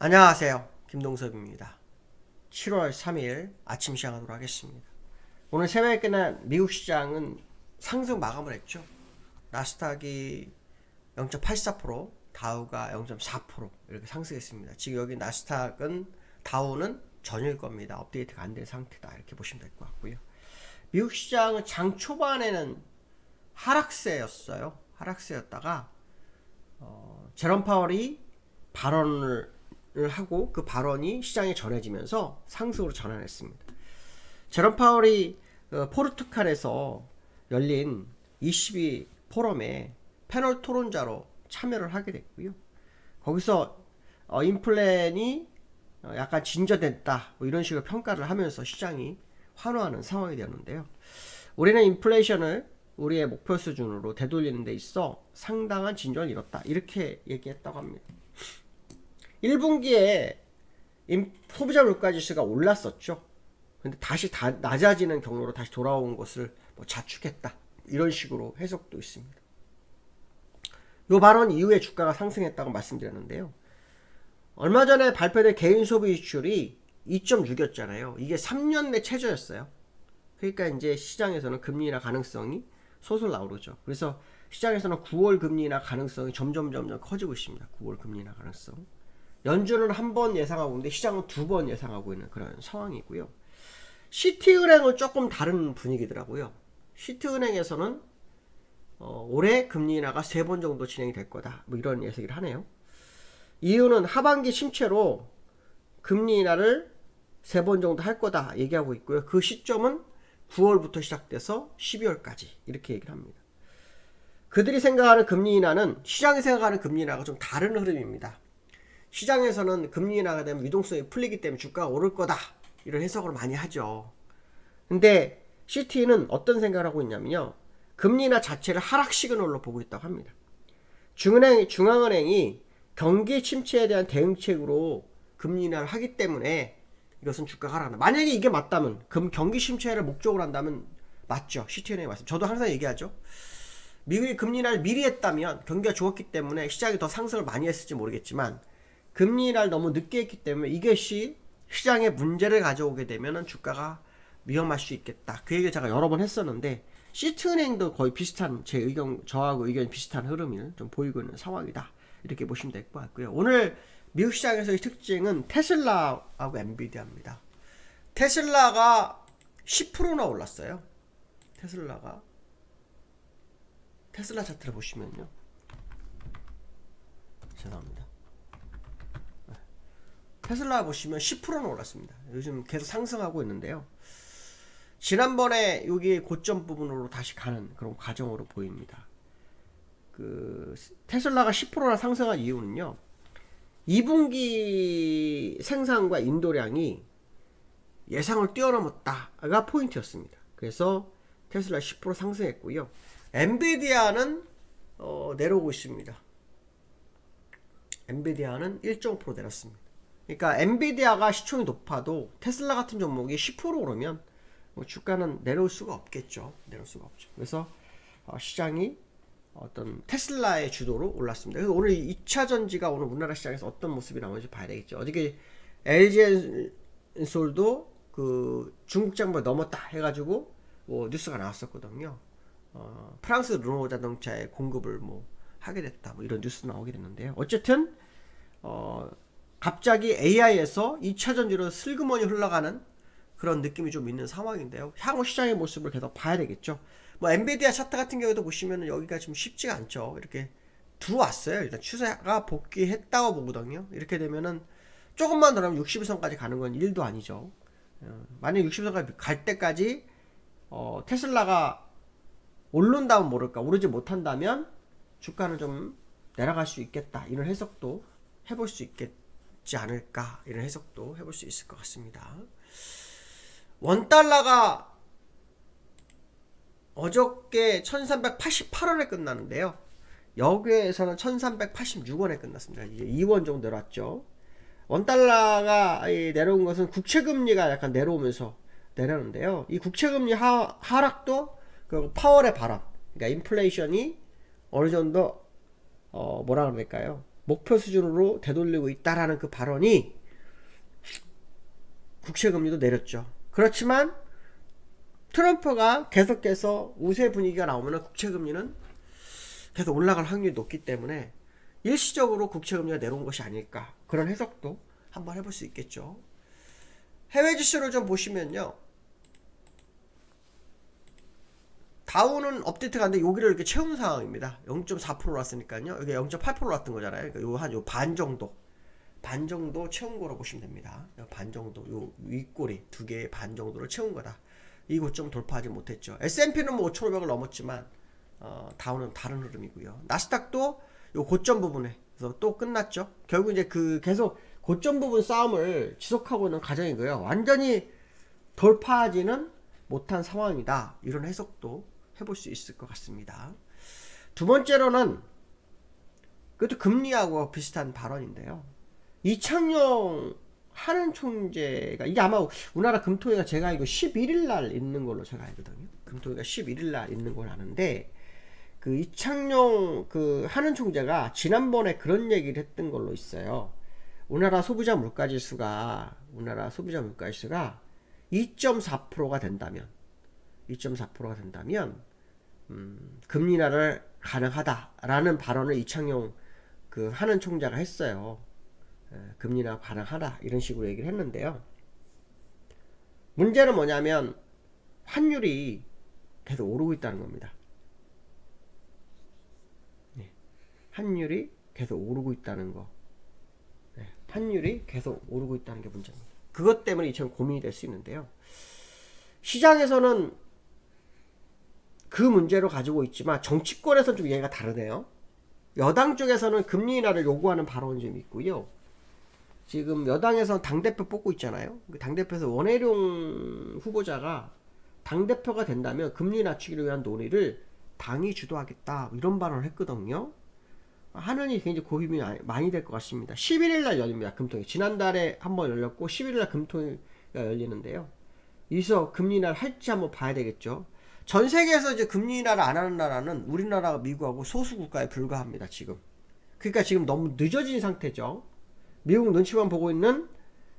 안녕하세요. 김동섭입니다. 7월 3일 아침 시작하도록 하겠습니다. 오늘 새벽에 끝난 미국 시장은 상승 마감을 했죠. 나스닥이 0.84%, 다우가 0.4% 이렇게 상승했습니다. 지금 여기 나스닥은 다우는 전일 겁니다. 업데이트가 안 된 상태다 이렇게 보시면 될 것 같고요. 미국 시장은 장 초반에는 하락세였어요. 하락세였다가 제롬 파월이 발언을 하고 그 발언이 시장에 전해지면서 상승으로 전환했습니다. 제롬 파월이 포르투갈에서 열린 ECB 포럼에 패널 토론자로 참여를 하게 됐고요. 거기서 인플레이 약간 진전됐다 뭐 이런 식으로 평가를 하면서 시장이 환호하는 상황이 되었는데요. 우리는 인플레이션을 우리의 목표 수준으로 되돌리는 데 있어 상당한 진전을 이뤘다 이렇게 얘기했다고 합니다. 1분기에 소비자 물가지수가 올랐었죠. 근데 다시 낮아지는 경로로 다시 돌아온 것을 자축했다. 이런 식으로 해석도 있습니다. 이 발언 이후에 주가가 상승했다고 말씀드렸는데요. 얼마 전에 발표된 개인 소비 지출이 2.6이었잖아요. 이게 3년 내 최저였어요. 그러니까 이제 시장에서는 금리 인하 가능성이 솔솔 나오죠. 그래서 시장에서는 9월 금리 인하 가능성이 점점 커지고 있습니다. 9월 금리 인하 가능성. 연준은 한 번 예상하고 있는데 시장은 2번 예상하고 있는 그런 상황이고요. 시티은행은 조금 다른 분위기더라고요. 시티은행에서는 올해 금리 인하가 3번 정도 진행이 될 거다. 뭐 이런 예측을 하네요. 이유는 하반기 침체로 금리 인하를 3번 정도 할 거다 얘기하고 있고요. 그 시점은 9월부터 시작돼서 12월까지 이렇게 얘기를 합니다. 그들이 생각하는 금리 인하는 시장이 생각하는 금리 인하가 좀 다른 흐름입니다. 시장에서는 금리 인하가 되면 유동성이 풀리기 때문에 주가가 오를 거다 이런 해석을 많이 하죠. 근데 CT는 어떤 생각을 하고 있냐면요. 금리 인하 자체를 하락 시그널로 보고 있다고 합니다. 중앙은행이 경기 침체에 대한 대응책으로 금리 인하를 하기 때문에 이것은 주가가 하락한다. 만약에 이게 맞다면 경기 침체를 목적으로 한다면 맞죠. CT은행이 맞습니다. 저도 항상 얘기하죠. 미국이 금리 인하를 미리 했다면 경기가 좋았기 때문에 시장이 더 상승을 많이 했을지 모르겠지만 금리 인하를 너무 늦게 했기 때문에 이것이 시장에 문제를 가져오게 되면 주가가 위험할 수 있겠다. 그 얘기를 제가 여러 번 했었는데 시트은행도 거의 비슷한 저하고 의견이 비슷한 흐름을 좀 보이고 있는 상황이다. 이렇게 보시면 될 것 같고요. 오늘 미국 시장에서의 특징은 테슬라하고 엔비디아입니다. 테슬라가 10%나 올랐어요. 테슬라 차트를 보시면요. 죄송합니다. 테슬라 보시면 10%는 올랐습니다. 요즘 계속 상승하고 있는데요. 지난번에 여기 고점 부분으로 다시 가는 그런 과정으로 보입니다. 테슬라가 10%나 상승한 이유는요. 2분기 생산과 인도량이 예상을 뛰어넘었다가 포인트였습니다. 그래서 테슬라 10% 상승했고요. 엔비디아는 내려오고 있습니다. 엔비디아는 1.5% 내렸습니다. 그러니까 엔비디아가 시총이 높아도 테슬라 같은 종목이 10% 오르면 주가는 내려올 수가 없겠죠. 그래서 시장이 어떤 테슬라의 주도로 올랐습니다. 그래서 오늘 2차 전지가 오늘 우리나라 시장에서 어떤 모습이 나오는지 봐야 되겠죠. 어저께 LG엔솔도 그 중국 장벽 넘었다 해가지고 뉴스가 나왔었거든요. 프랑스 르노 자동차의 공급을 하게 됐다. 이런 뉴스 나오게 됐는데요. 어쨌든 갑자기 AI에서 2차 전지로 슬그머니 흘러가는 그런 느낌이 좀 있는 상황인데요. 향후 시장의 모습을 계속 봐야 되겠죠. 엔비디아 차트 같은 경우도 보시면 여기가 좀 쉽지가 않죠. 이렇게 들어왔어요. 일단 추세가 복귀했다고 보거든요. 이렇게 되면은 조금만 더 하면 60일선까지 가는 건 일도 아니죠. 만약 60일선까지 갈 때까지 테슬라가 오른다면 모를까, 오르지 못한다면 주가는 좀 내려갈 수 있겠다. 이런 해석도 해볼 수 있겠지 않을까. 이런 해석도 해볼 수 있을 것 같습니다. 원달러가 어저께 1388원에 끝나는데요. 여기에서는 1386원에 끝났습니다. 이제 2원 정도 내려왔죠. 원달러가 내려온 것은 국채금리가 약간 내려오면서 내려오는데요. 이 국채금리 하락도 그 파월의 발언, 그러니까 인플레이션이 어느 정도 뭐라 그럴까요? 목표 수준으로 되돌리고 있다라는 그 발언이 국채금리도 내렸죠. 그렇지만 트럼프가 계속해서 우세 분위기가 나오면 국채금리는 계속 올라갈 확률이 높기 때문에 일시적으로 국채금리가 내려온 것이 아닐까, 그런 해석도 한번 해볼 수 있겠죠. 해외 지수를 좀 보시면요, 다우는 업데이트가 안 돼 여기를 이렇게 채운 상황입니다. 0.4% 올랐으니까요. 이게 0.8% 올랐던 거잖아요. 그러니까 요 반 정도 채운 거로 보시면 됩니다. 반 정도, 요 윗꼬리 두 개의 반 정도를 채운 거다. 이 고점 돌파하지 못했죠. S&P는 뭐 5,500을 넘었지만 다우는 다른 흐름이고요. 나스닥도 요 고점 부분에서 또 끝났죠. 결국 이제 그 계속 고점 부분 싸움을 지속하고 있는 과정이고요. 완전히 돌파하지는 못한 상황이다. 이런 해석도 해볼 수 있을 것 같습니다. 두 번째로는 그것도 금리하고 비슷한 발언인데요. 이창용 하는 총재가, 이게 아마 우리나라 금토위가 제가 알고 11일 날 있는 걸로 제가 알거든요. 금토위가 11일 날 있는 걸 아는데, 그 이창용 그 하는 총재가 지난번에 그런 얘기를 했던 걸로 있어요. 우리나라 소비자 물가 지수가 2.4%가 된다면 금리 인하를 가능하다라는 발언을 이창용 그 하는 총재가 했어요. 금리 인하 가능하다 이런 식으로 얘기를 했는데요. 문제는 뭐냐면 환율이 계속 오르고 있다는 겁니다. 환율이 계속 오르고 있다는 거. 환율이 계속 오르고 있다는 게 문제입니다. 그것 때문에 이처럼 고민이 될 수 있는데요. 시장에서는 그 문제로 가지고 있지만 정치권에서는 좀 얘기가 다르네요. 여당 쪽에서는 금리 인하를 요구하는 발언이 좀 있고요. 지금 여당에서는 당대표 뽑고 있잖아요. 당대표에서 원혜룡 후보자가 당대표가 된다면 금리 낮추기를 위한 논의를 당이 주도하겠다, 이런 발언을 했거든요. 하느니 굉장히 고민이 많이 될 것 같습니다. 11일날 열립니다. 금통위. 지난달에 한번 열렸고 11일날 금통위가 열리는데요. 여기서 금리 인하를 할지 한번 봐야 되겠죠. 전 세계에서 이제 금리 인하를 안 하는 나라는 우리나라가 미국하고 소수 국가에 불과합니다. 지금. 그러니까 지금 너무 늦어진 상태죠. 미국 눈치만 보고 있는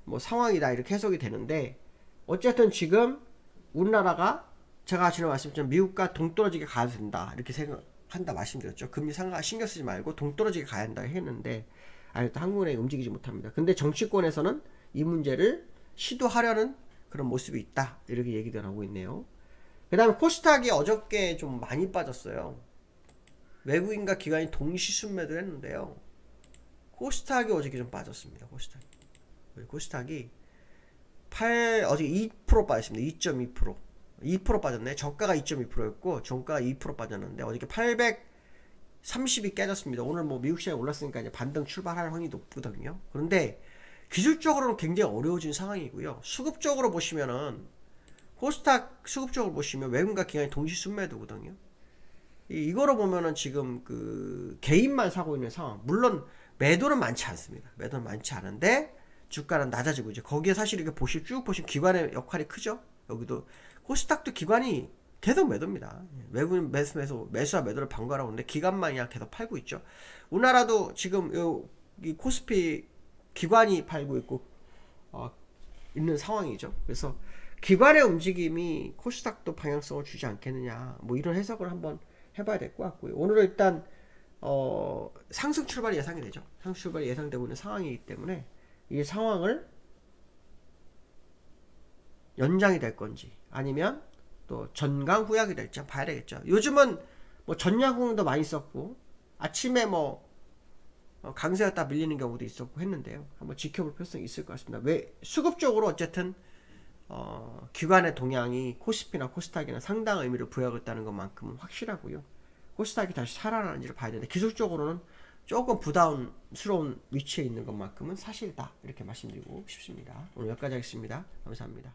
뭐 상황이다, 이렇게 해석이 되는데, 어쨌든 지금 우리나라가 제가 지난 말씀드렸지만 미국과 동떨어지게 가야 된다, 이렇게 생각한다 말씀드렸죠. 금리 상가 신경 쓰지 말고 동떨어지게 가야 한다 했는데, 아직도 한국은행이 움직이지 못합니다. 근데 정치권에서는 이 문제를 시도하려는 그런 모습이 있다, 이렇게 얘기도 나오고 있네요. 그 다음에 코스닥이 어저께 좀 많이 빠졌어요. 외국인과 기관이 동시 순매도 했는데요. 코스닥이 어저께 좀 빠졌습니다. 코스닥이 어저께 2% 빠졌습니다. 2.2%. 2% 빠졌네. 저가가 2.2%였고 종가가 2% 빠졌는데 어저께 830이 깨졌습니다. 오늘 뭐 미국 시장이 올랐으니까 이제 반등 출발할 확률이 높거든요. 그런데 기술적으로는 굉장히 어려워진 상황이고요. 수급적으로 보시면은 코스닥 수급적으로 보시면 외국인과 기관이 동시 순매도거든요. 이거로 보면은 지금 그 개인만 사고 있는 상황. 물론 매도는 많지 않습니다. 매도는 많지 않은데 주가는 낮아지고 있죠. 거기에 사실 이렇게 쭉 보시면 기관의 역할이 크죠. 여기도 코스닥도 기관이 계속 매도입니다. 외국인 매수와 매도를 번갈아 오는데 기관만 그냥 계속 팔고 있죠. 우리나라도 지금 이 코스피 기관이 팔고 있고 있는 상황이죠. 그래서 기관의 움직임이 코스닥도 방향성을 주지 않겠느냐, 뭐 이런 해석을 한번 해봐야 될 것 같고요. 오늘은 일단 상승 출발이 예상이 되죠. 상승 출발이 예상되고 있는 상황이기 때문에 이 상황을 연장이 될 건지 아니면 또 전강 후약이 될지 봐야 되겠죠. 요즘은 뭐 전야공도 많이 썼고 아침에 뭐 강세였다 밀리는 경우도 있었고 했는데요. 한번 지켜볼 필요성이 있을 것 같습니다. 왜 수급적으로 어쨌든 기관의 동향이 코스피나 코스닥이나 상당한 의미를 부여하겠다는 것만큼은 확실하고요. 코스닥이 다시 살아나는지를 봐야 되는데 기술적으로는 조금 부담스러운 위치에 있는 것만큼은 사실이다, 이렇게 말씀드리고 싶습니다. 오늘 여기까지 하겠습니다. 감사합니다.